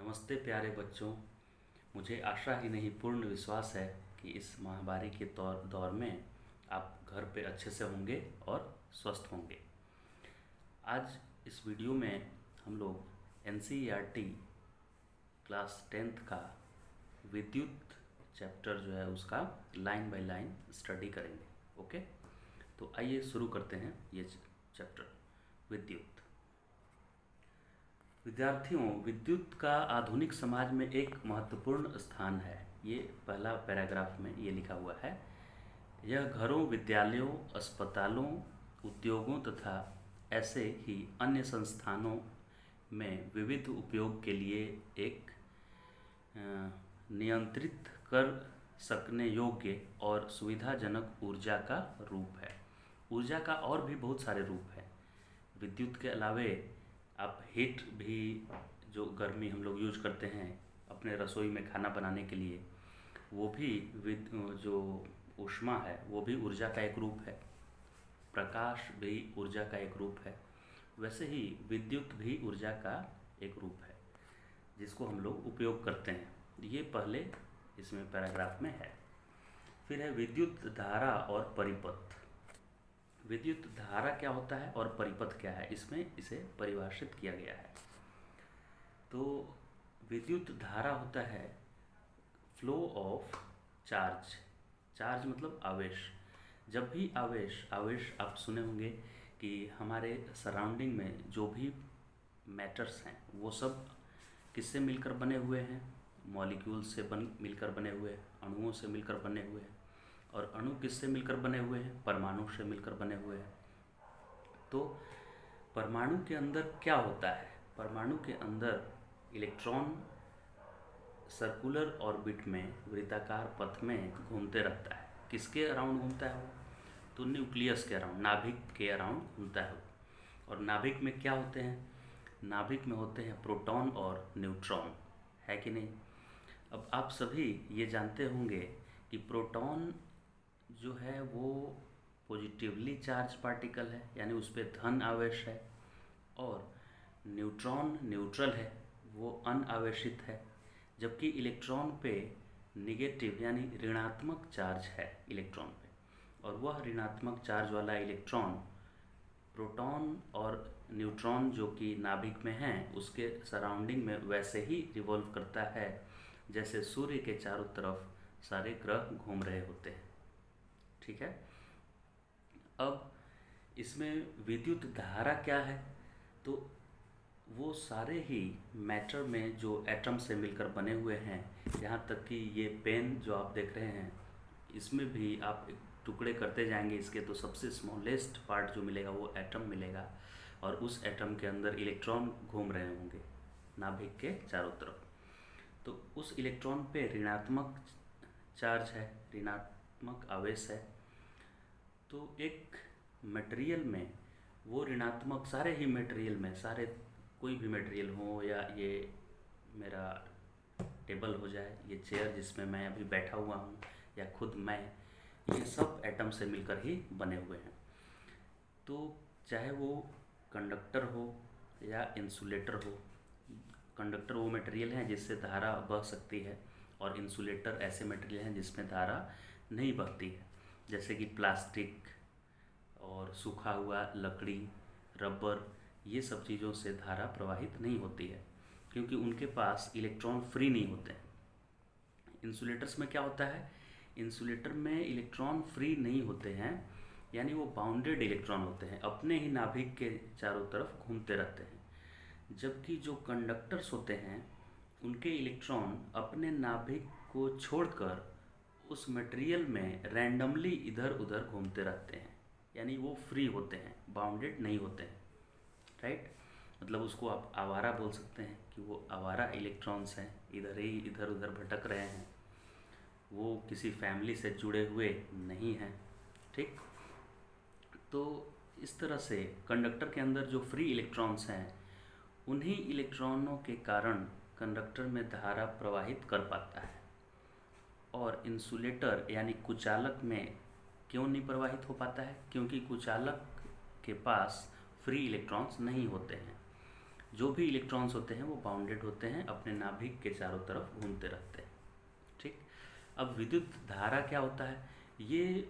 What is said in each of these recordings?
नमस्ते प्यारे बच्चों। मुझे आशा ही नहीं पूर्ण विश्वास है कि इस महामारी के दौर में आप घर पे अच्छे से होंगे और स्वस्थ होंगे। आज इस वीडियो में हम लोग एनसीईआरटी क्लास 10th का विद्युत चैप्टर जो है उसका लाइन बाय लाइन स्टडी करेंगे। ओके, तो आइए शुरू करते हैं ये चैप्टर विद्युत। विद्यार्थियों, विद्युत का आधुनिक समाज में एक महत्वपूर्ण स्थान है। ये पहला पैराग्राफ में ये लिखा हुआ है। यह घरों, विद्यालयों, अस्पतालों, उद्योगों तथा ऐसे ही अन्य संस्थानों में विविध उपयोग के लिए एक नियंत्रित कर सकने योग्य और सुविधाजनक ऊर्जा का रूप है। ऊर्जा का और भी बहुत सारे रूप हैं। विद्युत के अलावे आप हीट भी, जो गर्मी हम लोग यूज करते हैं अपने रसोई में खाना बनाने के लिए, वो भी जो ऊष्मा है वो भी ऊर्जा का एक रूप है। प्रकाश भी ऊर्जा का एक रूप है। वैसे ही विद्युत भी ऊर्जा का एक रूप है जिसको हम लोग उपयोग करते हैं। ये पहले इसमें पैराग्राफ में है। फिर है विद्युत धारा और परिपथ। विद्युत धारा क्या होता है और परिपथ क्या है, इसमें इसे परिभाषित किया गया है। तो विद्युत धारा होता है फ्लो ऑफ चार्ज। चार्ज मतलब आवेश। जब भी आवेश आप सुने होंगे कि हमारे सराउंडिंग में जो भी मैटर्स हैं वो सब किससे मिलकर बने हुए हैं? मॉलिक्यूल से मिलकर बने हुए हैं, अणुओं से मिलकर बने हुए हैं। और अणु किससे मिलकर बने हुए हैं? परमाणु से मिलकर बने हुए हैं। तो परमाणु के अंदर क्या होता है? परमाणु के अंदर इलेक्ट्रॉन सर्कुलर ऑर्बिट में वृत्ताकार पथ में घूमते रहता है। किसके अराउंड घूमता है वो? तो न्यूक्लियस के अराउंड, नाभिक के अराउंड घूमता है वो। और नाभिक में क्या होते हैं? नाभिक में होते हैं प्रोटॉन और न्यूट्रॉन, है कि नहीं? अब आप सभी ये जानते होंगे कि प्रोटॉन जो है वो पॉजिटिवली चार्ज पार्टिकल है, यानी उस पर धन आवेश है। और न्यूट्रॉन न्यूट्रल है, वो अनावेशित है। जबकि इलेक्ट्रॉन पे निगेटिव यानी ऋणात्मक चार्ज है इलेक्ट्रॉन पे। और वह ऋणात्मक चार्ज वाला इलेक्ट्रॉन प्रोटॉन और न्यूट्रॉन जो कि नाभिक में हैं उसके सराउंडिंग में वैसे ही रिवॉल्व करता है जैसे सूर्य के चारों तरफ सारे ग्रह घूम रहे होते हैं। ठीक है। अब इसमें विद्युत धारा क्या है? तो वो सारे ही मैटर में जो एटम से मिलकर बने हुए हैं, यहाँ तक कि ये पेन जो आप देख रहे हैं इसमें भी आप टुकड़े करते जाएंगे इसके, तो सबसे स्मॉलेस्ट पार्ट जो मिलेगा वो एटम मिलेगा। और उस एटम के अंदर इलेक्ट्रॉन घूम रहे होंगे नाभिक के चारों तरफ। तो उस इलेक्ट्रॉन पे ऋणात्मक चार्ज है, ऋणात्मक आवेश है। तो एक मटेरियल में वो ऋणात्मक, सारे ही मटेरियल में, सारे कोई भी मटेरियल हो, या ये मेरा टेबल हो जाए, ये चेयर जिसमें मैं अभी बैठा हुआ हूँ, या खुद मैं, ये सब एटम से मिलकर ही बने हुए हैं। तो चाहे वो कंडक्टर हो या इंसुलेटर हो। कंडक्टर वो मटेरियल हैं जिससे धारा बह सकती है, और इंसुलेटर ऐसे मटेरियल हैं जिसमें धारा नहीं बहती है, जैसे कि प्लास्टिक और सूखा हुआ लकड़ी, रबर, ये सब चीज़ों से धारा प्रवाहित नहीं होती है क्योंकि उनके पास इलेक्ट्रॉन फ्री नहीं होते हैं। इंसुलेटर्स में क्या होता है? इंसुलेटर में इलेक्ट्रॉन फ्री नहीं होते हैं, यानी वो बाउंडेड इलेक्ट्रॉन होते हैं, अपने ही नाभिक के चारों तरफ घूमते रहते हैं। जबकि जो कंडक्टर्स होते हैं उनके इलेक्ट्रॉन अपने नाभिक को छोड़कर उस मटेरियल में रैंडमली इधर उधर घूमते रहते हैं, यानी वो फ्री होते हैं, बाउंडेड नहीं होते हैं। राइट? मतलब उसको आप आवारा बोल सकते हैं कि वो आवारा इलेक्ट्रॉन्स हैं, इधर उधर भटक रहे हैं, वो किसी फैमिली से जुड़े हुए नहीं हैं। ठीक? तो इस तरह से कंडक्टर के अंदर जो फ्री इलेक्ट्रॉन्स हैं उन्हीं इलेक्ट्रॉनों के कारण कंडक्टर में धारा प्रवाहित कर पाता है। और इंसुलेटर यानी कुचालक में क्यों नहीं प्रवाहित हो पाता है? क्योंकि कुचालक के पास फ्री इलेक्ट्रॉन्स नहीं होते हैं। जो भी इलेक्ट्रॉन्स होते हैं वो बाउंडेड होते हैं, अपने नाभिक के चारों तरफ घूमते रहते हैं। ठीक। अब विद्युत धारा क्या होता है, ये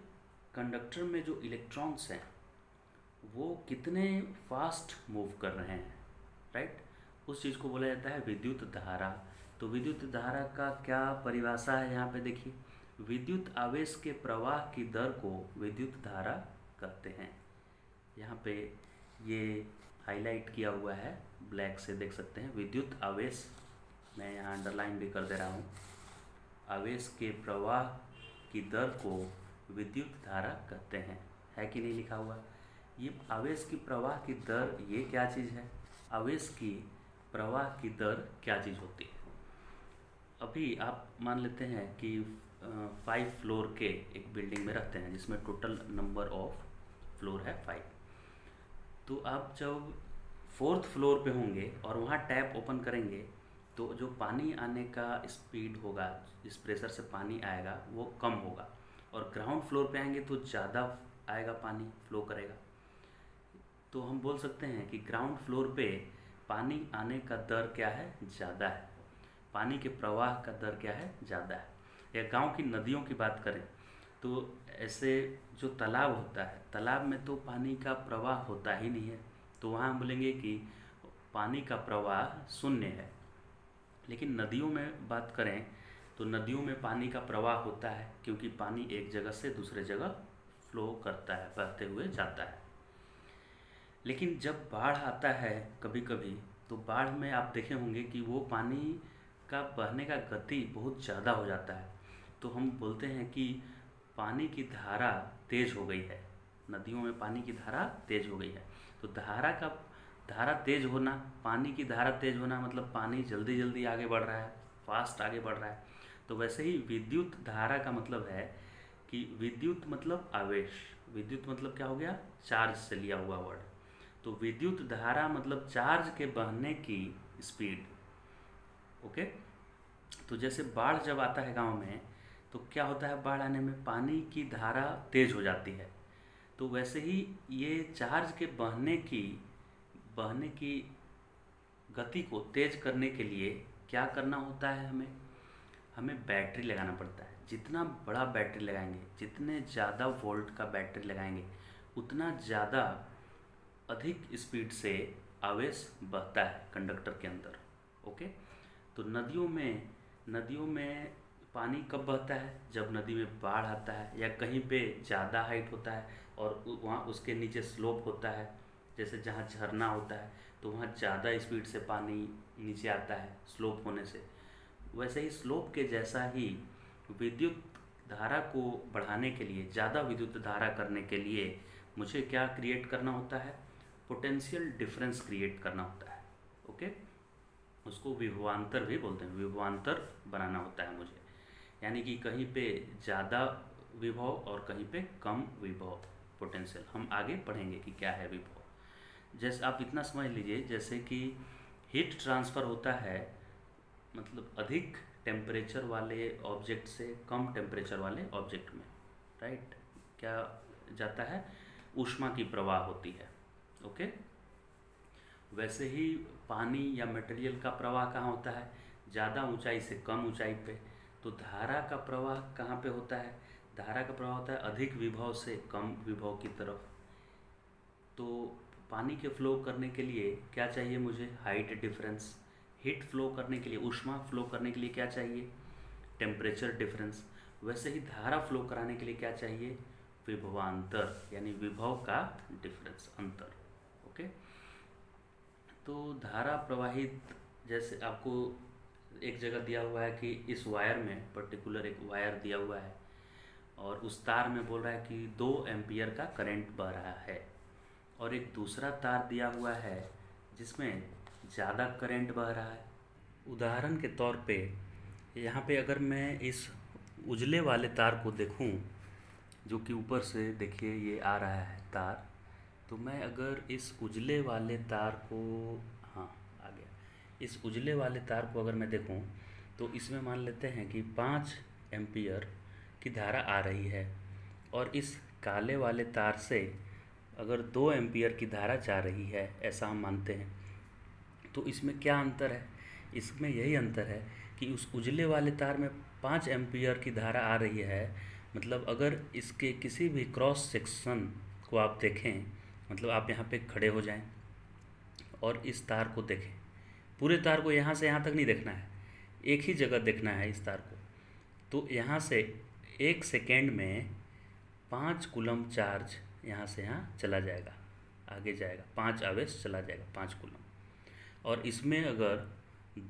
कंडक्टर में जो इलेक्ट्रॉन्स हैं वो कितने फास्ट मूव कर रहे हैं, राइट, उस चीज़ को बोला जाता है विद्युत धारा। तो विद्युत धारा का क्या परिभाषा है, यहाँ पे देखिए, विद्युत आवेश के प्रवाह की दर को विद्युत धारा कहते हैं। यहाँ पे ये हाईलाइट किया हुआ है, ब्लैक से देख सकते हैं, विद्युत आवेश, मैं यहाँ अंडरलाइन भी कर दे रहा हूँ, आवेश के प्रवाह की दर को विद्युत धारा कहते हैं। है कि नहीं लिखा हुआ? ये आवेश की प्रवाह की दर, ये क्या चीज़ है, आवेश की प्रवाह की दर क्या चीज़ होती है। अभी आप मान लेते हैं कि 5 फ्लोर के एक बिल्डिंग में रहते हैं जिसमें टोटल नंबर ऑफ फ्लोर है 5। तो आप जब 4th फ्लोर पे होंगे और वहाँ टैप ओपन करेंगे तो जो पानी आने का स्पीड होगा, जिस प्रेशर से पानी आएगा वो कम होगा, और ग्राउंड फ्लोर पे आएंगे तो ज़्यादा आएगा, पानी फ्लो करेगा। तो हम बोल सकते हैं कि ग्राउंड फ्लोर पे पानी आने का दर क्या है, ज़्यादा है, पानी के प्रवाह का दर क्या है, ज़्यादा है। या गांव की नदियों की बात करें तो ऐसे जो तालाब होता है, तालाब में तो पानी का प्रवाह होता ही नहीं है, तो वहाँ हम बोलेंगे कि पानी का प्रवाह शून्य है। लेकिन नदियों में बात करें तो नदियों में पानी का प्रवाह होता है, क्योंकि पानी एक जगह से दूसरे जगह फ्लो करता है, बहते हुए जाता है। लेकिन जब बाढ़ आता है कभी कभी, तो बाढ़ में आप देखे होंगे कि वो पानी का बहने का गति बहुत ज़्यादा हो जाता है, तो हम बोलते हैं कि पानी की धारा तेज हो गई है, नदियों में पानी की धारा तेज हो गई है। तो धारा तेज होना, पानी की धारा तेज होना मतलब पानी जल्दी जल्दी आगे बढ़ रहा है, फास्ट आगे बढ़ रहा है। तो वैसे ही विद्युत धारा का मतलब है कि विद्युत मतलब आवेश, विद्युत मतलब क्या हो गया, चार्ज से लिया हुआ वर्ड। तो विद्युत धारा मतलब चार्ज के बहने की स्पीड। ओके। तो जैसे बाढ़ जब आता है गांव में तो क्या होता है, बाढ़ आने में पानी की धारा तेज हो जाती है। तो वैसे ही ये चार्ज के बहने की गति को तेज करने के लिए क्या करना होता है, हमें बैटरी लगाना पड़ता है। जितना बड़ा बैटरी लगाएंगे, जितने ज़्यादा वोल्ट का बैटरी लगाएंगे, उतना ज़्यादा अधिक स्पीड से आवेश बहता है कंडक्टर के अंदर। ओके। तो नदियों में पानी कब बहता है, जब नदी में बाढ़ आता है या कहीं पे ज़्यादा हाइट होता है और वहाँ उसके नीचे स्लोप होता है, जैसे जहाँ झरना होता है तो वहाँ ज़्यादा स्पीड से पानी नीचे आता है स्लोप होने से। वैसे ही स्लोप के जैसा ही विद्युत धारा को बढ़ाने के लिए, ज़्यादा विद्युत धारा करने के लिए मुझे क्या क्रिएट करना होता है, पोटेंशियल डिफरेंस क्रिएट करना होता है। ओके। उसको विभवांतर भी बोलते हैं, विभवांतर बनाना होता है मुझे, यानी कि कहीं पे ज़्यादा विभव और कहीं पे कम विभव पोटेंशियल। हम आगे पढ़ेंगे कि क्या है विभव। जैसे आप इतना समझ लीजिए, जैसे कि हीट ट्रांसफ़र होता है, मतलब अधिक टेम्परेचर वाले ऑब्जेक्ट से कम टेम्परेचर वाले ऑब्जेक्ट में, राइट, क्या जाता है, ऊष्मा की प्रवाह होती है। ओके। वैसे ही पानी या मटेरियल का प्रवाह कहाँ होता है, ज़्यादा ऊंचाई से कम ऊंचाई पे। तो धारा का प्रवाह कहाँ पे होता है, धारा का प्रवाह होता है अधिक विभव से कम विभव की तरफ। तो पानी के फ्लो करने के लिए क्या चाहिए मुझे, हाइट डिफरेंस। हीट फ्लो करने के लिए, ऊष्मा फ्लो करने के लिए क्या चाहिए, टेम्परेचर डिफरेंस। वैसे ही धारा फ्लो कराने के लिए क्या चाहिए, विभवांतर, यानी विभव का डिफरेंस, अंतर। ओके। तो धारा प्रवाहित, जैसे आपको एक जगह दिया हुआ है कि इस वायर में, पर्टिकुलर एक वायर दिया हुआ है और उस तार में बोल रहा है कि 2 एम्पियर का करंट बह रहा है, और एक दूसरा तार दिया हुआ है जिसमें ज़्यादा करंट बह रहा है। उदाहरण के तौर पे यहाँ पे अगर मैं इस उजले वाले तार को देखूँ, जो कि ऊपर से देखिए ये आ रहा है तार, तो मैं अगर इस उजले वाले तार को, हाँ आ गया, इस उजले वाले तार को अगर मैं देखूं तो इसमें मान लेते हैं कि 5 एम्पियर की धारा आ रही है, और इस काले वाले तार से अगर 2 एम्पियर की धारा जा रही है, ऐसा हम मानते हैं, तो इसमें क्या अंतर है? इसमें यही अंतर है कि उस उजले वाले तार में 5 एम्पियर की धारा आ रही है। मतलब अगर इसके किसी भी क्रॉस सेक्शन को आप देखें, मतलब आप यहाँ पे खड़े हो जाएं और इस तार को देखें, पूरे तार को यहाँ से यहाँ तक नहीं देखना है, एक ही जगह देखना है इस तार को। तो यहाँ से 1 सेकेंड में 5 कूलम चार्ज यहाँ से यहाँ चला जाएगा, आगे जाएगा, 5 आवेश चला जाएगा, 5 कूलम। और इसमें अगर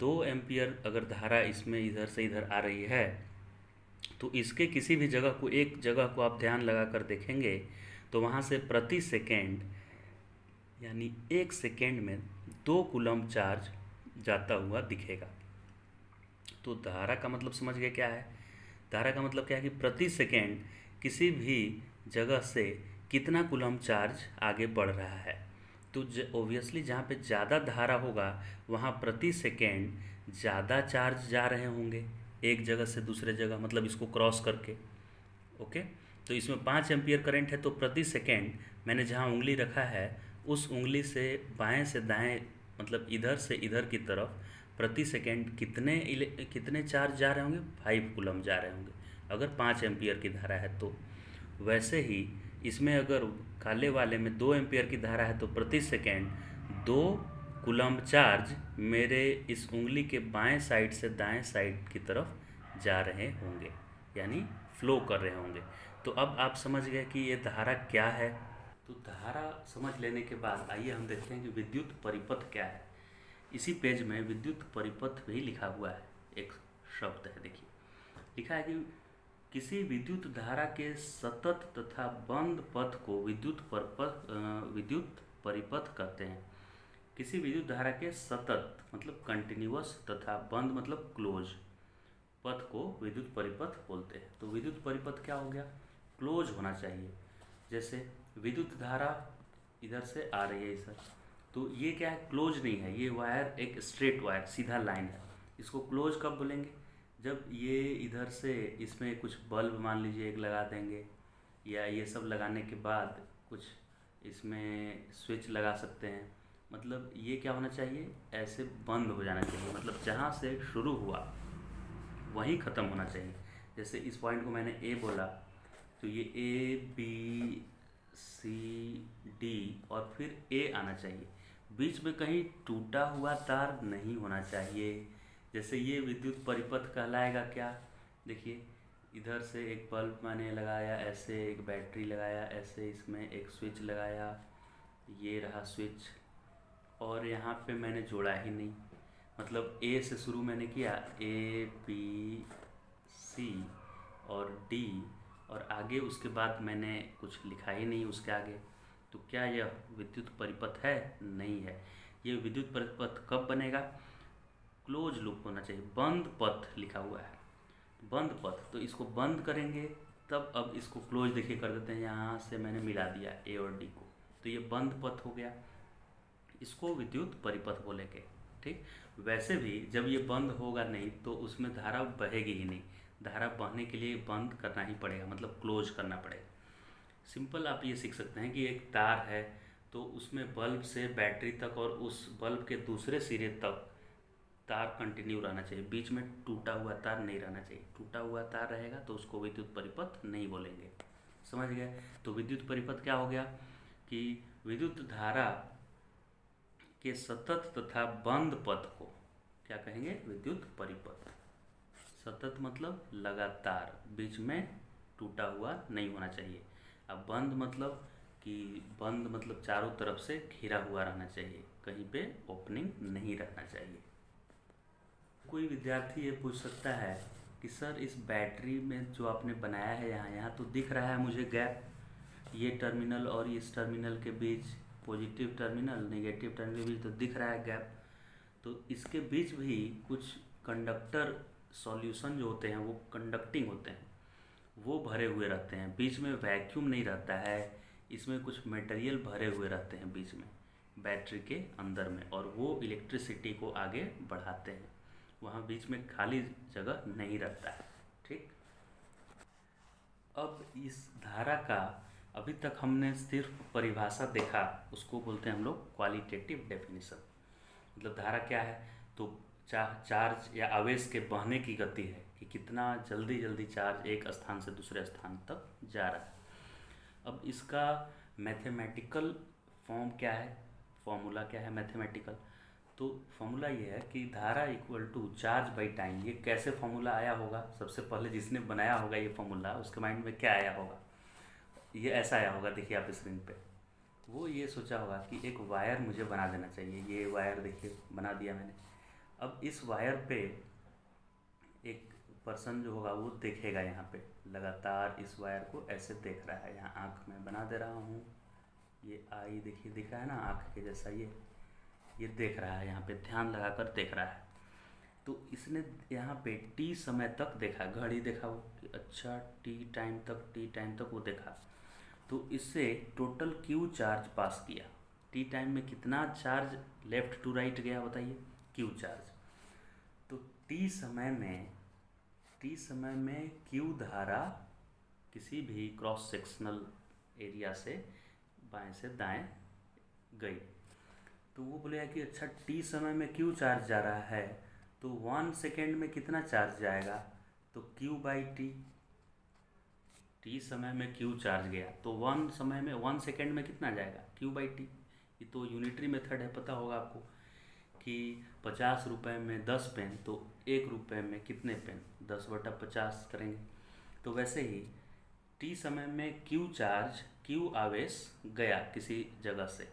2 एम्पियर अगर धारा इसमें इधर से इधर आ रही है, तो इसके किसी भी जगह को, एक जगह को आप ध्यान लगा कर देखेंगे तो वहाँ से प्रति सेकेंड यानी 1 सेकेंड में 2 कूलम चार्ज जाता हुआ दिखेगा। तो धारा का मतलब समझ गए क्या है? धारा का मतलब क्या है कि प्रति सेकेंड किसी भी जगह से कितना कूलम चार्ज आगे बढ़ रहा है। तो ओबियसली जहाँ पे ज़्यादा धारा होगा वहाँ प्रति सेकेंड ज़्यादा चार्ज जा रहे होंगे एक जगह से दूसरे जगह, मतलब इसको क्रॉस करके। ओके, तो इसमें 5 एम्पियर करंट है, तो प्रति सेकेंड मैंने जहाँ उंगली रखा है उस उंगली से बाएं से दाएं, मतलब इधर से इधर की तरफ प्रति सेकेंड कितने चार्ज जा रहे होंगे? 5 कूलम जा रहे होंगे अगर 5 एम्पियर की धारा है तो। वैसे ही इसमें अगर काले वाले में 2 एम्पियर की धारा है तो प्रति सेकेंड 2 कूलम चार्ज मेरे इस उंगली के बाएं साइड से दाएं साइड की तरफ जा रहे होंगे, यानी फ्लो कर रहे होंगे। तो अब आप समझ गए कि ये धारा क्या है। तो धारा समझ लेने के बाद आइए हम देखते हैं कि विद्युत परिपथ क्या है। इसी पेज में विद्युत परिपथ भी लिखा हुआ है, एक शब्द है, देखिए लिखा है कि किसी विद्युत धारा के सतत तथा बंद पथ को विद्युत परिपथ कहते हैं। किसी विद्युत धारा के सतत मतलब कंटिन्यूअस तथा बंद मतलब क्लोज पथ को विद्युत परिपथ बोलते हैं। तो विद्युत परिपथ क्या हो गया? क्लोज होना चाहिए। जैसे विद्युत धारा इधर से आ रही है सर, तो ये क्या है? क्लोज नहीं है, ये वायर एक स्ट्रेट वायर, सीधा लाइन है। इसको क्लोज कब बोलेंगे? जब ये इधर से इसमें कुछ बल्ब मान लीजिए एक लगा देंगे, या ये सब लगाने के बाद कुछ इसमें स्विच लगा सकते हैं, मतलब ये क्या होना चाहिए? ऐसे बंद हो जाना चाहिए, मतलब जहाँ से शुरू हुआ वहीं ख़त्म होना चाहिए। जैसे इस पॉइंट को मैंने ए बोला, तो ये ए बी सी डी और फिर ए आना चाहिए। बीच में कहीं टूटा हुआ तार नहीं होना चाहिए। जैसे ये विद्युत परिपथ कहलाएगा क्या? देखिए इधर से एक बल्ब मैंने लगाया, ऐसे एक बैटरी लगाया, ऐसे इसमें एक स्विच लगाया, ये रहा स्विच, और यहाँ पे मैंने जोड़ा ही नहीं, मतलब ए से शुरू मैंने किया, ए बी सी और डी, और आगे उसके बाद मैंने कुछ लिखा ही नहीं उसके आगे। तो क्या यह विद्युत परिपथ है? नहीं है। ये विद्युत परिपथ कब बनेगा? क्लोज लूप होना चाहिए। बंद पथ लिखा हुआ है, बंद पथ, तो इसको बंद करेंगे तब। अब इसको क्लोज देखिए कर देते हैं, यहाँ से मैंने मिला दिया ए और डी को, तो ये बंद पथ हो गया, इसको विद्युत परिपथ बोलेंगे। ठीक, वैसे भी जब ये बंद होगा नहीं तो उसमें धारा बहेगी ही नहीं। धारा बहने के लिए बंद करना ही पड़ेगा, मतलब क्लोज करना पड़ेगा। सिंपल आप ये सीख सकते हैं कि एक तार है तो उसमें बल्ब से बैटरी तक और उस बल्ब के दूसरे सिरे तक तार कंटिन्यू रहना चाहिए, बीच में टूटा हुआ तार नहीं रहना चाहिए। टूटा हुआ तार रहेगा तो उसको विद्युत परिपथ नहीं बोलेंगे। समझ गए? तो विद्युत परिपथ क्या हो गया कि विद्युत धारा के सतत तथा बंद पथ को क्या कहेंगे? विद्युत परिपथ। सतत मतलब लगातार, बीच में टूटा हुआ नहीं होना चाहिए। अब बंद मतलब कि बंद मतलब चारों तरफ से घिरा हुआ रहना चाहिए, कहीं पे ओपनिंग नहीं रहना चाहिए। कोई विद्यार्थी ये पूछ सकता है कि सर इस बैटरी में जो आपने बनाया है यहाँ तो दिख रहा है मुझे गैप, ये टर्मिनल और इस टर्मिनल के बीच, पॉजिटिव टर्मिनल नेगेटिव टर्मिनल के बीच तो दिख रहा है गैप, तो इसके बीच भी कुछ कंडक्टर सॉल्यूशन जो होते हैं वो कंडक्टिंग होते हैं, वो भरे हुए रहते हैं, बीच में वैक्यूम नहीं रहता है, इसमें कुछ मटेरियल भरे हुए रहते हैं बीच में बैटरी के अंदर में, और वो इलेक्ट्रिसिटी को आगे बढ़ाते हैं, वहाँ बीच में खाली जगह नहीं रहता है। ठीक, अब इस धारा का अभी तक हमने सिर्फ परिभाषा देखा, उसको बोलते हैं हम लोग क्वालिटेटिव डेफिनेशन। मतलब धारा क्या है, तो चार्ज या आवेश के बहने की गति है कि कितना जल्दी जल्दी चार्ज एक स्थान से दूसरे स्थान तक जा रहा है। अब इसका मैथमेटिकल फॉर्म क्या है, फॉर्मूला क्या है मैथमेटिकल, तो फॉर्मूला ये है कि धारा equal to charge by time. ये कैसे फॉर्मूला आया होगा, सबसे पहले जिसने बनाया होगा ये फॉर्मूला, उसके माइंड में क्या आया होगा, ये ऐसा आया होगा, देखिए आप स्क्रीन पे, वो ये सोचा होगा कि एक वायर मुझे बना देना चाहिए। ये वायर देखिए बना दिया मैंने। अब इस वायर पे एक पर्सन जो होगा वो देखेगा, यहाँ पे लगातार इस वायर को ऐसे देख रहा है। यहाँ आँख में बना दे रहा हूँ, ये आई देखिए दिख रहा है ना आँख के जैसा, ये देख रहा है, यहाँ पे ध्यान लगाकर देख रहा है। तो इसने यहाँ पे टी समय तक देखा, घड़ी देखा वो कि अच्छा टी टाइम तक वो देखा। तो इससे टोटल क्यू चार्ज पास किया। टी टाइम में कितना चार्ज लेफ़्ट टू राइट गया बताइए, क्यू चार्ज। तो टी समय में क्यू धारा किसी भी क्रॉस सेक्शनल एरिया से बाएं से दाएं गई। तो वो बोलेगा कि अच्छा टी समय में क्यू चार्ज जा रहा है, तो 1 सेकेंड में कितना चार्ज जाएगा, तो क्यू बाई टी। टी समय में क्यू चार्ज गया तो 1 सेकेंड में कितना जाएगा, क्यू बाई टी। ये तो यूनिटरी मेथड है, पता होगा आपको कि 50 रुपये में 10 पेन, तो 1 रुपये में कितने पेन, 10/50 करेंगे। तो वैसे ही टी समय में क्यू आवेश गया किसी जगह से,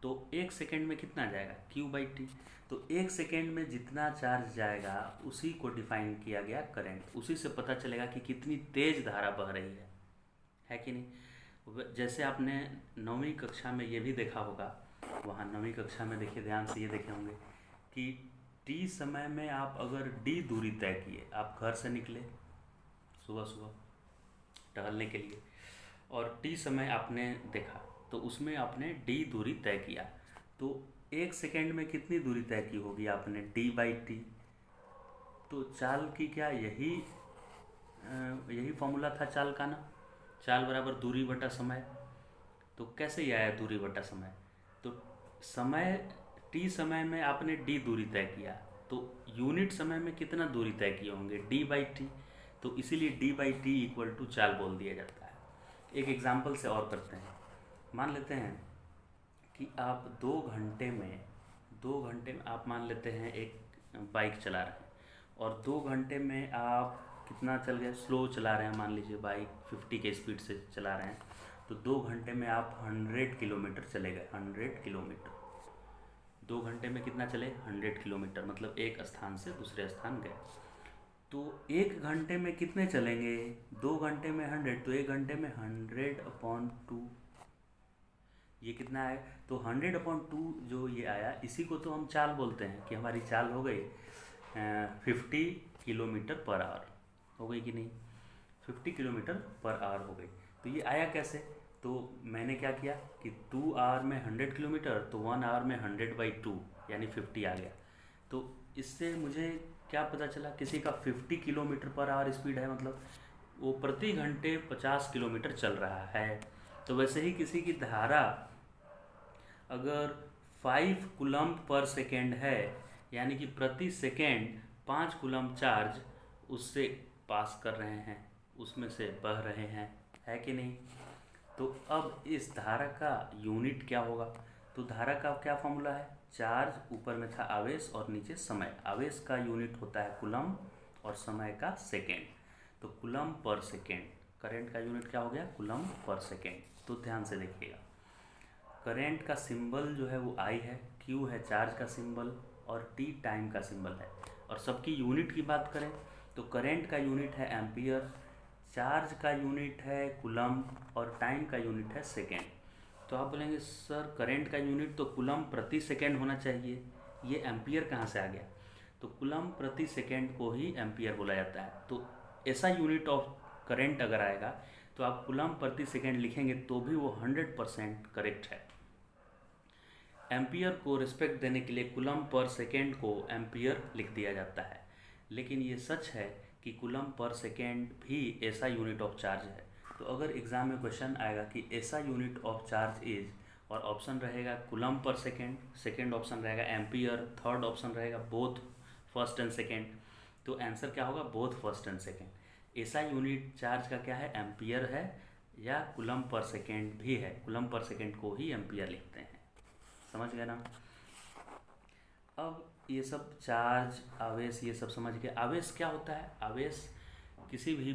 तो 1 सेकेंड में कितना जाएगा, क्यू बाई टी। तो 1 सेकेंड में जितना चार्ज जाएगा उसी को डिफाइन किया गया करंट। उसी से पता चलेगा कि कितनी तेज़ धारा बह रही है कि नहीं। जैसे आपने 9वीं कक्षा में ये भी देखा होगा, वहाँ 9वीं कक्षा में देखिए ध्यान से ये देखे होंगे कि टी समय में आप अगर डी दूरी तय किए, आप घर से निकले सुबह सुबह टहलने के लिए, और टी समय आपने देखा तो उसमें आपने डी दूरी तय किया, तो 1 सेकेंड में कितनी दूरी तय की होगी आपने, डी बाई टी। तो चाल की क्या यही फॉर्मूला था चाल का ना, चाल बराबर दूरी बटा समय। तो कैसे ये आया दूरी बटा समय, तो टी समय में आपने डी दूरी तय किया, तो यूनिट समय में कितना दूरी तय किए होंगे, डी बाई टी। तो इसीलिए D by T equal to चाल बोल दिया जाता है। एक एग्जाम्पल से और करते हैं। मान लेते हैं कि आप 2 घंटे में आप मान लेते हैं एक बाइक चला रहे हैं, और 2 घंटे में आप कितना चल गए, स्लो चला रहे हैं, मान लीजिए बाइक 50 के स्पीड से चला रहे हैं, तो 2 घंटे में आप 100 किलोमीटर चले गए। 100 किलोमीटर 2 घंटे में कितना चले, 100 किलोमीटर, मतलब एक स्थान से दूसरे स्थान गए। तो 1 घंटे में कितने चलेंगे, 2 घंटे में 100, तो 1 घंटे में 100/2, ये कितना है, तो 100/2 जो ये आया, इसी को तो हम चाल बोलते हैं कि हमारी चाल हो गई 50 किलोमीटर पर आवर, हो गई कि नहीं, 50 किलोमीटर पर आवर हो गई। तो ये आया कैसे, तो मैंने क्या किया कि 2 आवर में 100 किलोमीटर, तो 1 आवर में 100/2 यानी 50 आ गया। तो इससे मुझे क्या पता चला, किसी का 50 किलोमीटर पर आवर स्पीड है, मतलब वो प्रति घंटे 50 किलोमीटर चल रहा है। तो वैसे ही किसी की धारा अगर 5 कूलम्ब पर सेकेंड है, यानी कि प्रति सेकेंड 5 कूलम्ब चार्ज उससे पास कर रहे हैं, उसमें से बह रहे हैं, है कि नहीं। तो अब इस धारा का यूनिट क्या होगा, तो धारा का क्या फॉर्मूला है, चार्ज ऊपर में था आवेश और नीचे समय। आवेश का यूनिट होता है कूलम्ब और समय का सेकेंड, तो कूलम्ब पर सेकेंड। करंट का यूनिट क्या हो गया, कूलम्ब पर सेकेंड। तो ध्यान से देखिएगा, करंट का सिंबल जो है वो आई है, क्यू है चार्ज का सिंबल, और टी टाइम का सिंबल है। और सबकी यूनिट की बात करें तो करंट का यूनिट है एम्पियर, चार्ज का यूनिट है कूलम्ब, और टाइम का यूनिट है सेकेंड। तो आप बोलेंगे सर करंट का यूनिट तो कूलम्ब प्रति सेकेंड होना चाहिए, ये एम्पियर कहाँ से आ गया। तो कूलम्ब प्रति सेकेंड को ही एम्पियर बोला जाता है। तो ऐसा यूनिट ऑफ करंट अगर आएगा तो आप कूलम्ब प्रति सेकेंड लिखेंगे तो भी वो 100% करेक्ट है। एम्पियर को रिस्पेक्ट देने के लिए कूलम्ब पर सेकेंड को एम्पियर लिख दिया जाता है, लेकिन ये सच है कि कूलम्ब पर सेकेंड भी ऐसा यूनिट ऑफ चार्ज है। तो अगर एग्ज़ाम में क्वेश्चन आएगा कि ऐसा यूनिट ऑफ चार्ज इज, और ऑप्शन रहेगा coulomb per second, second option रहेगा एम्पियर, थर्ड ऑप्शन रहेगा बोथ फर्स्ट एंड सेकेंड। तो आंसर क्या होगा? Both first and second. ऐसा यूनिट चार्ज का क्या है? एम्पियर है या कूलम पर सेकेंड भी है। कूलम पर सेकेंड को ही एम्पियर लिखते हैं। समझ गए ना? अब ये सब चार्ज, आवेश, ये सब समझ गए। आवेश क्या होता है? आवेश किसी भी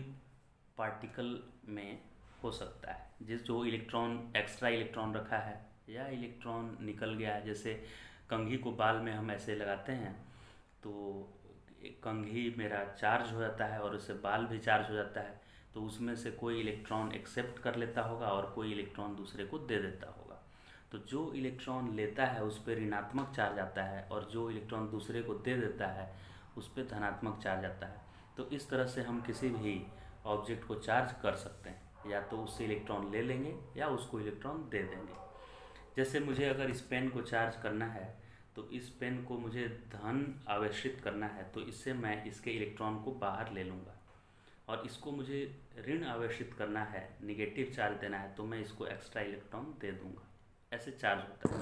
पार्टिकल में हो सकता है जो इलेक्ट्रॉन, एक्स्ट्रा इलेक्ट्रॉन रखा है या इलेक्ट्रॉन निकल गया है। जैसे कंघी को बाल में हम ऐसे लगाते हैं तो कंघी मेरा चार्ज हो जाता है और उससे बाल भी चार्ज हो जाता है, तो उसमें से कोई इलेक्ट्रॉन एक्सेप्ट कर लेता होगा और कोई इलेक्ट्रॉन दूसरे को दे देता होगा। तो जो इलेक्ट्रॉन लेता है उस पर ऋणात्मक चार्ज आता है और जो इलेक्ट्रॉन दूसरे को दे देता है उस पर धनात्मक चार्ज आता है। तो इस तरह से हम किसी भी ऑब्जेक्ट को चार्ज कर सकते हैं, या तो उससे इलेक्ट्रॉन ले लेंगे या उसको इलेक्ट्रॉन दे देंगे। जैसे मुझे अगर इस पेन को चार्ज करना है तो इस पेन को मुझे धन आवेशित करना है, तो इससे मैं इसके इलेक्ट्रॉन को बाहर ले लूँगा। और इसको मुझे ऋण आवेशित करना है, निगेटिव चार्ज देना है, तो मैं इसको एक्स्ट्रा इलेक्ट्रॉन दे दूँगा। ऐसे चार्ज होता है।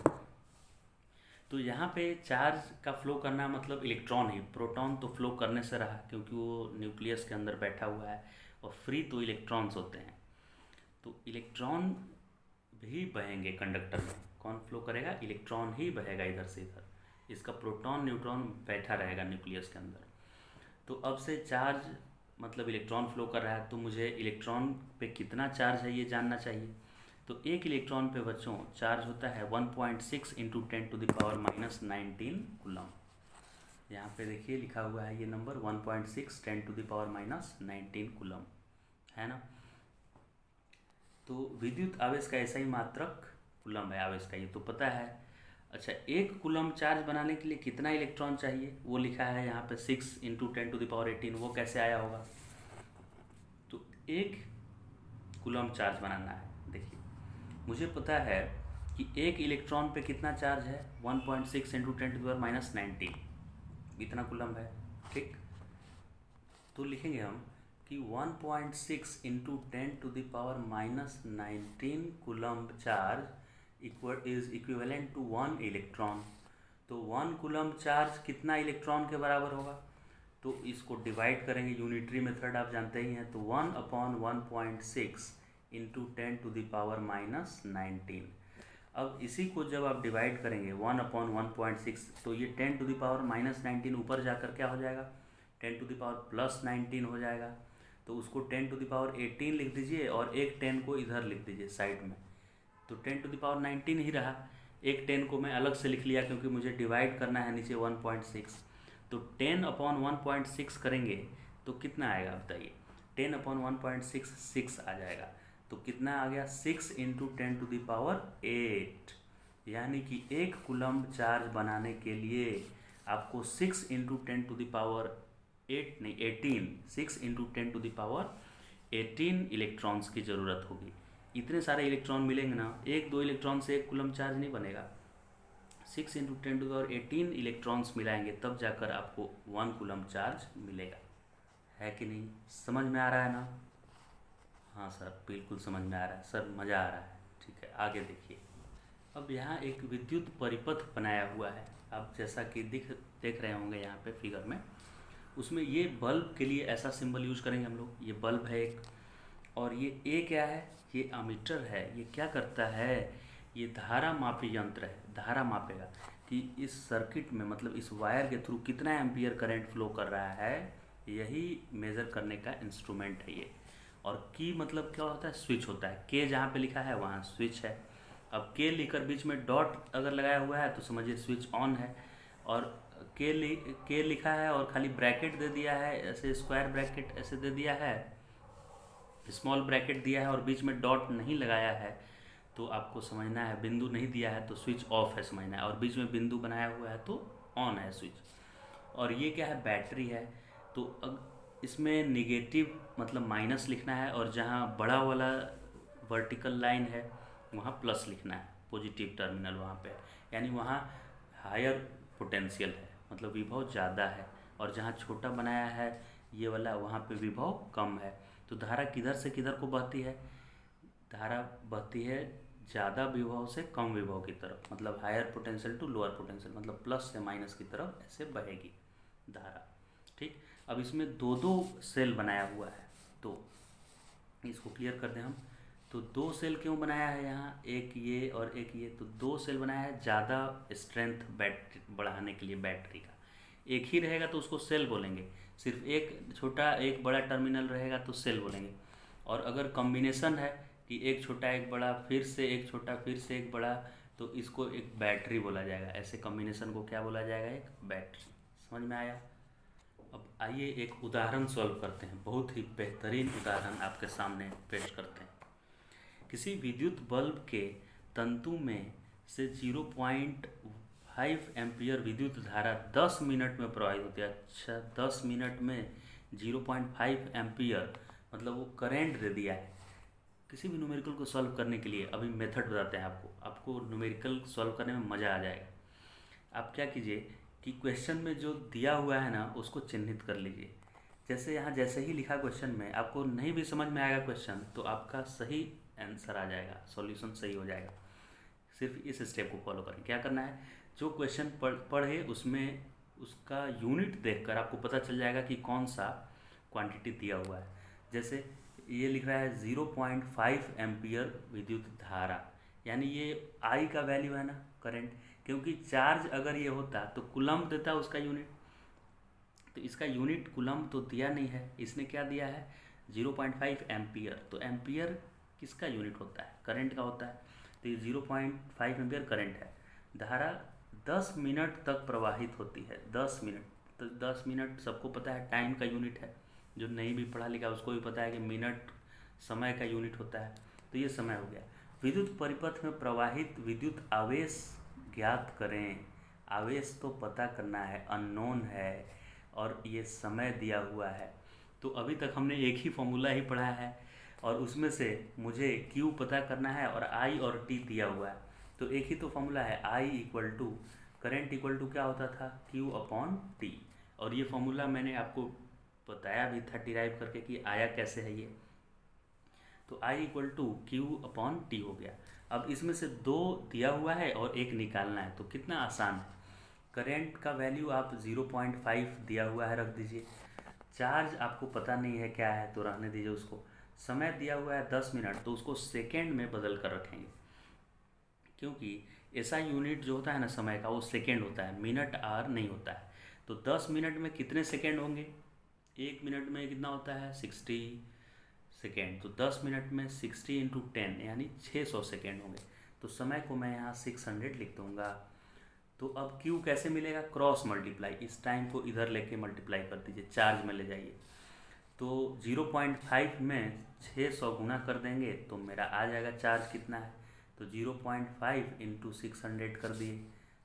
तो यहाँ पे चार्ज का फ्लो करना मतलब इलेक्ट्रॉन ही, प्रोटॉन तो फ्लो करने से रहा क्योंकि वो न्यूक्लियस के अंदर बैठा हुआ है, और फ्री तो इलेक्ट्रॉन्स होते हैं। तो इलेक्ट्रॉन भी बहेंगे कंडक्टर में। कौन फ्लो करेगा? इलेक्ट्रॉन ही बहेगा इधर से इधर। इसका प्रोटॉन न्यूट्रॉन बैठा रहेगा न्यूक्लियस के अंदर। तो अब से चार्ज मतलब इलेक्ट्रॉन फ्लो कर रहा है, तो मुझे इलेक्ट्रॉन पे कितना चार्ज है ये जानना चाहिए। तो एक इलेक्ट्रॉन पे बच्चों चार्ज होता है 1.6 इंटू 10⁻⁻19 कूलम। यहाँ पे देखिए लिखा हुआ है ये नंबर 1.6 10⁻⁻19 कूलम, है ना। तो विद्युत आवेश का ऐसा ही मात्रक कूलम है आवेश का, ये तो पता है। अच्छा, एक कूलम चार्ज बनाने के लिए कितना इलेक्ट्रॉन चाहिए वो लिखा है यहाँ पे 6 इंटू 10⁻18। वो कैसे आया होगा? तो एक कूलम चार्ज बनाना है। देखिए मुझे पता है कि एक इलेक्ट्रॉन पे कितना चार्ज है, 1.6 इंटू 10⁻⁻19, इतना कूलम है, ठीक। तो लिखेंगे हम कि 1.6 into 10⁻⁻19 coulomb charge is equivalent to 1 electron. तो 1 कूलम चार्ज कितना इलेक्ट्रॉन के बराबर होगा? तो इसको डिवाइड करेंगे, यूनिटरी मेथड आप जानते ही हैं। तो 1/1.6 इंटू 10⁻⁻19। अब इसी को जब आप डिवाइड करेंगे 1/1.6, तो ये 10⁻⁻19 ऊपर जाकर क्या हो जाएगा? 10⁻+19 हो जाएगा। तो उसको 10⁻18 लिख दीजिए और एक 10 को इधर लिख दीजिए साइड में। तो 10⁻19 ही रहा। एक 10 को मैं अलग से लिख लिया क्योंकि मुझे डिवाइड करना है नीचे 1.6। तो 10/1.6 करेंगे तो कितना आएगा बताइए? 10/1.6 6 आ जाएगा। तो कितना आ गया? 6 इंटू 10⁸, यानी कि एक कूलम चार्ज बनाने के लिए आपको 6 इंटू 6 इंटू 10⁸ इलेक्ट्रॉन्स की ज़रूरत होगी। इतने सारे इलेक्ट्रॉन मिलेंगे ना, एक दो इलेक्ट्रॉन से एक कूलम चार्ज नहीं बनेगा। 6 इंटू 10⁸ इलेक्ट्रॉन्स मिलाएंगे तब जाकर आपको 1 कूलम चार्ज मिलेगा। है कि नहीं? समझ में आ रहा है ना? हाँ सर, बिल्कुल समझ में आ रहा है सर, मज़ा आ रहा है। ठीक है, आगे देखिए। अब यहाँ एक विद्युत परिपथ बनाया हुआ है, आप जैसा कि देख रहे होंगे यहाँ पे फिगर में। उसमें ये बल्ब के लिए ऐसा सिंबल यूज करेंगे हम लोग। ये बल्ब है एक, और ये ए क्या है? ये अमीटर है। ये क्या करता है? ये धारा मापी यंत्र है, धारा मापेगा कि इस सर्किट में, मतलब इस वायर के थ्रू कितना एम्पियर करंट फ्लो कर रहा है, यही मेज़र करने का इंस्ट्रूमेंट है ये। और की मतलब क्या होता है? स्विच होता है। के जहाँ पे लिखा है वहाँ स्विच है। अब के लिखकर बीच में डॉट अगर लगाया हुआ है तो समझिए स्विच ऑन है। और के लिखा है और खाली ब्रैकेट दे दिया है, ऐसे स्क्वायर ब्रैकेट ऐसे दे दिया है, स्मॉल ब्रैकेट दिया है और बीच में डॉट नहीं लगाया है, तो आपको समझना है, बिंदु नहीं दिया है तो स्विच ऑफ है समझना है, और बीच में बिंदु बनाया हुआ है तो ऑन है स्विच। और ये क्या है? बैटरी है। तो अब इसमें निगेटिव मतलब माइनस लिखना है, और जहाँ बड़ा वाला वर्टिकल लाइन है वहाँ प्लस लिखना है, पॉजिटिव टर्मिनल वहाँ पे, यानी वहाँ हायर पोटेंशियल है, मतलब विभव ज़्यादा है। और जहाँ छोटा बनाया है ये वाला, वहाँ पे विभव कम है। तो धारा किधर से किधर को बहती है? धारा बहती है ज़्यादा विभव से कम विभव की तरफ, मतलब higher potential to lower potential, मतलब प्लस से माइनस की तरफ ऐसे बहेगी धारा। ठीक, अब इसमें दो दो सेल बनाया हुआ है, तो इसको क्लियर कर दें हम। तो दो सेल क्यों बनाया है यहाँ, एक ये और एक ये, तो दो सेल बनाया है ज़्यादा स्ट्रेंथ बैटरी बढ़ाने के लिए बैटरी का। एक ही रहेगा तो उसको सेल बोलेंगे, सिर्फ एक छोटा एक बड़ा टर्मिनल रहेगा तो सेल बोलेंगे। और अगर कॉम्बिनेशन है कि एक छोटा एक बड़ा फिर से एक छोटा फिर से एक बड़ा, तो इसको एक बैटरी बोला जाएगा। ऐसे कॉम्बिनेशन को क्या बोला जाएगा, एक बैटरी। समझ में आया। अब आइए एक उदाहरण सॉल्व करते हैं, बहुत ही बेहतरीन उदाहरण आपके सामने पेश करते हैं। किसी विद्युत बल्ब के तंतु में से 0.5 एम्पियर विद्युत धारा 10 मिनट में प्रवाहित होती है। अच्छा, 10 मिनट में 0.5 एम्पियर, मतलब वो करंट दे दिया है। किसी भी न्यूमेरिकल को सॉल्व करने के लिए अभी मेथड बताते हैं आपको न्यूमेरिकल सॉल्व करने में मज़ा आ जाएगा। आप क्या कीजिए कि क्वेश्चन में जो दिया हुआ है ना उसको चिन्हित कर लीजिए। जैसे यहाँ जैसे ही लिखा क्वेश्चन में, आपको नहीं भी समझ में आएगा क्वेश्चन तो आपका सही आंसर आ जाएगा, सॉल्यूशन सही हो जाएगा। सिर्फ इस स्टेप को फॉलो करें। क्या करना है, जो क्वेश्चन पढ़े उसमें उसका यूनिट देखकर आपको पता चल जाएगा कि कौन सा क्वांटिटी दिया हुआ है। जैसे ये लिख रहा है 0.5 एम्पियर विद्युत धारा, यानी ये आई का वैल्यू है ना, करंट, क्योंकि चार्ज अगर ये होता तो कूलम्ब देता उसका यूनिट, तो इसका यूनिट कूलम्ब तो दिया नहीं है, इसने क्या दिया है 0.5 एम्पियर। तो एम्पियर किसका यूनिट होता है, करंट का होता है। तो ये 0.5 एम्पियर करंट है। धारा 10 मिनट तक प्रवाहित होती है, 10 मिनट। तो 10 मिनट सबको पता है टाइम का यूनिट है, जो नहीं भी पढ़ा लिखा उसको भी पता है कि मिनट समय का यूनिट होता है। तो ये समय हो गया। विद्युत परिपथ में प्रवाहित विद्युत आवेश ज्ञात करें। आवेश तो पता करना है, अननोन है, और ये समय दिया हुआ है। तो अभी तक हमने एक ही फॉर्मूला ही पढ़ा है और उसमें से मुझे Q पता करना है और I और T दिया हुआ है। तो एक ही तो फॉर्मूला है, I equal to current equal to क्या होता था, Q अपॉन T। और ये फॉर्मूला मैंने आपको बताया भी था डिराइव करके कि आया कैसे है ये। तो I equal to Q upon T हो गया। अब इसमें से दो दिया हुआ है और एक निकालना है, तो कितना आसान है। करेंट का वैल्यू आप 0.5 दिया हुआ है, रख दीजिए। चार्ज आपको पता नहीं है क्या है तो रहने दीजिए उसको। समय दिया हुआ है 10 मिनट, तो उसको सेकेंड में बदल कर रखेंगे, क्योंकि ऐसा यूनिट जो होता है ना समय का, वो सेकेंड होता है, मिनट आवर नहीं होता है। तो 10 मिनट में कितने सेकेंड होंगे, एक मिनट में कितना होता है 60 सेकेंड। तो 10 मिनट में 60 इंटू 10 यानी 600 सेकेंड होंगे। तो समय को मैं यहाँ 600 लिख दूँगा। तो अब Q कैसे मिलेगा, क्रॉस मल्टीप्लाई, इस टाइम को इधर लेके मल्टीप्लाई कर दीजिए, चार्ज में ले जाइए। तो 0.5 में 600 गुना कर देंगे तो मेरा आ जाएगा चार्ज कितना है। तो 0.5 इंटू 600 कर दिए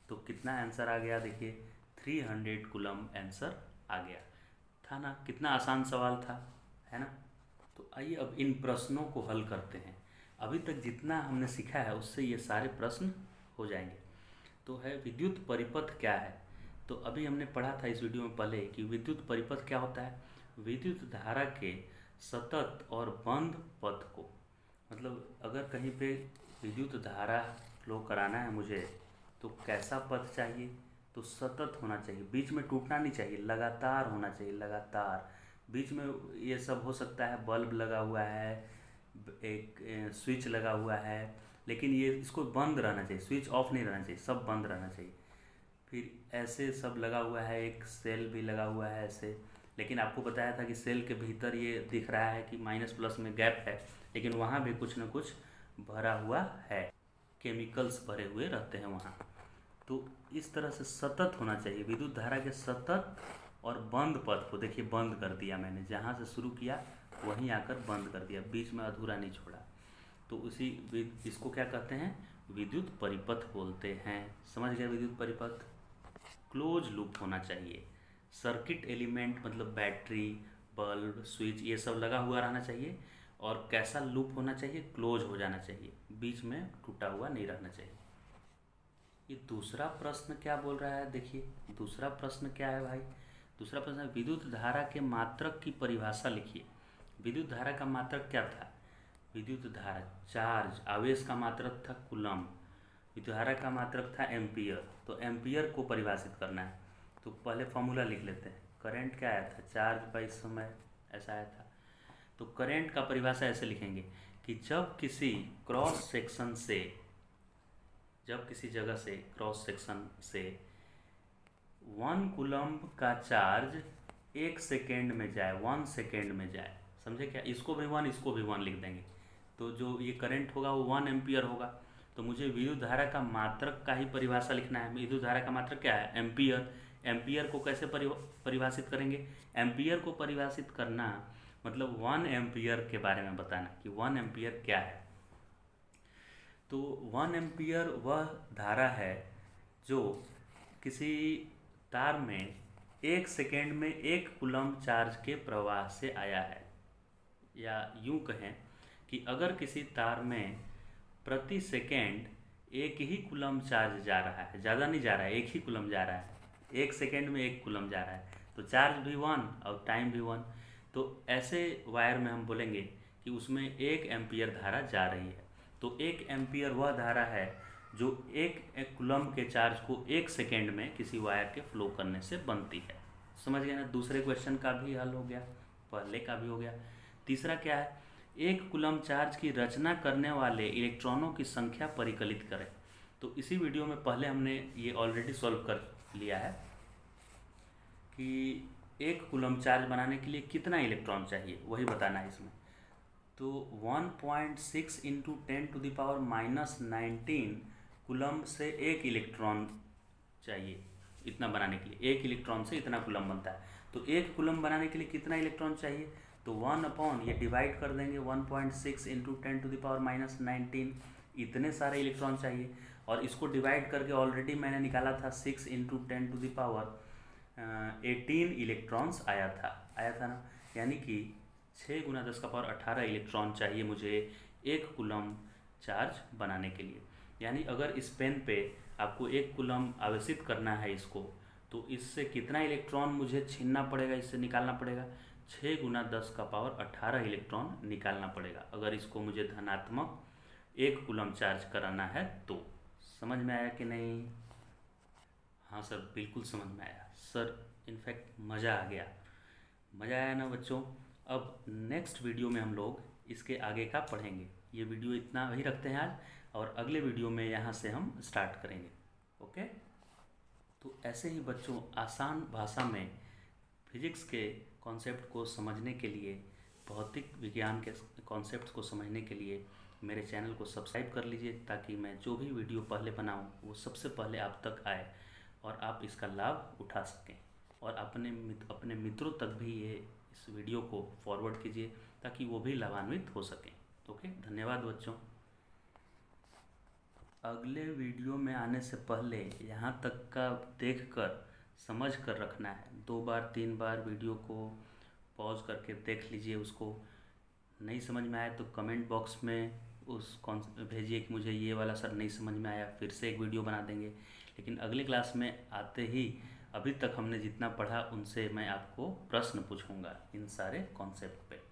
तो कितना आंसर आ गया, देखिए 300 कूलम्ब आंसर आ गया। था ना, कितना आसान सवाल था, है ना। तो आइए अब इन प्रश्नों को हल करते हैं। अभी तक जितना हमने सीखा है उससे ये सारे प्रश्न हो जाएंगे। तो है विद्युत परिपथ क्या है। तो अभी हमने पढ़ा था इस वीडियो में पहले कि विद्युत परिपथ क्या होता है। विद्युत धारा के सतत और बंद पथ को, मतलब अगर कहीं पे विद्युत धारा फ्लो कराना है मुझे तो कैसा पथ चाहिए, तो सतत होना चाहिए, बीच में टूटना नहीं चाहिए, लगातार होना चाहिए, लगातार। बीच में ये सब हो सकता है, बल्ब लगा हुआ है, एक स्विच लगा हुआ है, लेकिन ये इसको बंद रहना चाहिए, स्विच ऑफ नहीं रहना चाहिए, सब बंद रहना चाहिए। फिर ऐसे सब लगा हुआ है, एक सेल भी लगा हुआ है ऐसे, लेकिन आपको बताया था कि सेल के भीतर ये दिख रहा है कि माइनस प्लस में गैप है, लेकिन वहाँ भी कुछ न कुछ भरा हुआ है, केमिकल्स भरे हुए रहते हैं वहाँ। तो इस तरह से सतत होना चाहिए, विद्युत धारा के सतत और बंद पथ को देखिए बंद कर दिया मैंने, जहाँ से शुरू किया वहीं आकर बंद कर दिया, बीच में अधूरा नहीं छोड़ा। तो उसी इसको क्या कहते हैं, विद्युत परिपथ बोलते हैं। समझ गए, विद्युत परिपथ क्लोज लूप होना चाहिए। सर्किट एलिमेंट मतलब बैटरी, बल्ब, स्विच ये सब लगा हुआ रहना चाहिए, और कैसा लूप होना चाहिए, क्लोज हो जाना चाहिए, बीच में टूटा हुआ नहीं रहना चाहिए। ये दूसरा प्रश्न क्या बोल रहा है, देखिए दूसरा प्रश्न क्या है भाई। दूसरा प्रश्न है विद्युत धारा के मात्रक की परिभाषा लिखिए। विद्युत धारा का मात्रक क्या था, विद्युत धारा, चार्ज, आवेश का मात्रक था कूलम, विद्युत धारा का मात्रक था एम्पियर। तो एम्पियर को परिभाषित करना है, तो पहले फॉर्मूला लिख लेते हैं। करंट क्या आया था, चार्ज बाई समय, ऐसा आया था। तो करंट का परिभाषा ऐसे लिखेंगे कि जब किसी क्रॉस सेक्शन से, जब किसी जगह से क्रॉस सेक्शन से 1 कूलम्ब का चार्ज 1 सेकेंड में जाए, 1 सेकेंड में जाए, समझे क्या? इसको भी 1, इसको भी 1 लिख देंगे, तो जो ये करंट होगा वो 1 एम्पियर होगा। तो मुझे विद्युत धारा का मात्रक का ही परिभाषा लिखना है। विद्युत धारा का मात्रक क्या है, एम्पियर। एम्पियर को कैसे परिभाषित करेंगे? एम्पियर को परिभाषित करना मतलब 1 एम्पियर के बारे में बताना कि 1 एम्पियर क्या है। तो 1 एम्पियर वह धारा है जो किसी तार में 1 सेकेंड में 1 कूलम्ब चार्ज के प्रवाह से आया है। या यूँ कहें कि अगर किसी तार में प्रति सेकेंड 1 ही कूलम्ब चार्ज जा रहा है, ज़्यादा नहीं जा रहा है, 1 ही कूलम्ब जा रहा है, 1 सेकेंड में 1 कूलम्ब जा रहा है, तो चार्ज भी 1 और टाइम भी 1। तो ऐसे वायर में हम बोलेंगे कि उसमें 1 एम्पियर धारा जा रही है। तो 1 एम्पियर वह धारा है जो 1 कूलम्ब के चार्ज को 1 सेकेंड में किसी वायर के फ्लो करने से बनती है। समझ गए ना? दूसरे क्वेश्चन का भी हल हो गया, पहले का भी हो गया। तीसरा क्या है, 1 कूलम्ब चार्ज की रचना करने वाले इलेक्ट्रॉनों की संख्या परिकलित करें। तो इसी वीडियो में पहले हमने ये ऑलरेडी सॉल्व कर लिया है कि 1 कूलम्ब चार्ज बनाने के लिए कितना इलेक्ट्रॉन चाहिए, वही बताना है इसमें। तो 1.6 × 10⁻⁻19 कूलम्ब से 1 इलेक्ट्रॉन चाहिए। इतना बनाने के लिए 1 इलेक्ट्रॉन से इतना कूलम्ब बनता है। तो 1 कूलम्ब बनाने के लिए कितना इलेक्ट्रॉन चाहिए? तो 1 ये डिवाइड कर देंगे 1.6 × 10⁻⁻19, इतने सारे इलेक्ट्रॉन चाहिए। और इसको डिवाइड करके ऑलरेडी मैंने निकाला था 6 × 10⁻18 इलेक्ट्रॉन्स आया था ना। यानी कि 6 × 10⁻18 इलेक्ट्रॉन चाहिए मुझे 1 कूलम्ब चार्ज बनाने के लिए। यानी अगर इस पेन पे आपको 1 कूलम्ब आवेशित करना है इसको, तो इससे कितना इलेक्ट्रॉन मुझे छीनना पड़ेगा, इससे निकालना पड़ेगा? 6 × 10⁻18 इलेक्ट्रॉन निकालना पड़ेगा अगर इसको मुझे धनात्मक 1 कूलम्ब चार्ज कराना है तो। समझ में आया कि नहीं? हाँ सर, बिल्कुल समझ में आया सर, इनफैक्ट मज़ा आ गया। मज़ा आया ना बच्चों? अब नेक्स्ट वीडियो में हम लोग इसके आगे का पढ़ेंगे। ये वीडियो इतना ही रखते हैं आज, और अगले वीडियो में यहाँ से हम स्टार्ट करेंगे। ओके? तो ऐसे ही बच्चों आसान भाषा में फिजिक्स के कॉन्सेप्ट को समझने के लिए, भौतिक विज्ञान के कॉन्सेप्ट को समझने के लिए मेरे चैनल को सब्सक्राइब कर लीजिए, ताकि मैं जो भी वीडियो पहले बनाऊँ वो सबसे पहले आप तक आए और आप इसका लाभ उठा सकें। और अपने मित्रों तक भी ये इस वीडियो को फॉरवर्ड कीजिए ताकि वो भी लाभान्वित हो सकें। ओके, धन्यवाद बच्चों। अगले वीडियो में आने से पहले यहाँ तक का देखकर समझ कर रखना है। 2 बार 3 बार वीडियो को पॉज करके देख लीजिए। उसको नहीं समझ में आया तो कमेंट बॉक्स में भेजिए कि मुझे ये वाला सर नहीं समझ में आया, फिर से एक वीडियो बना देंगे। लेकिन अगली क्लास में आते ही अभी तक हमने जितना पढ़ा उनसे मैं आपको प्रश्न पूछूंगा इन सारे कॉन्सेप्ट पे।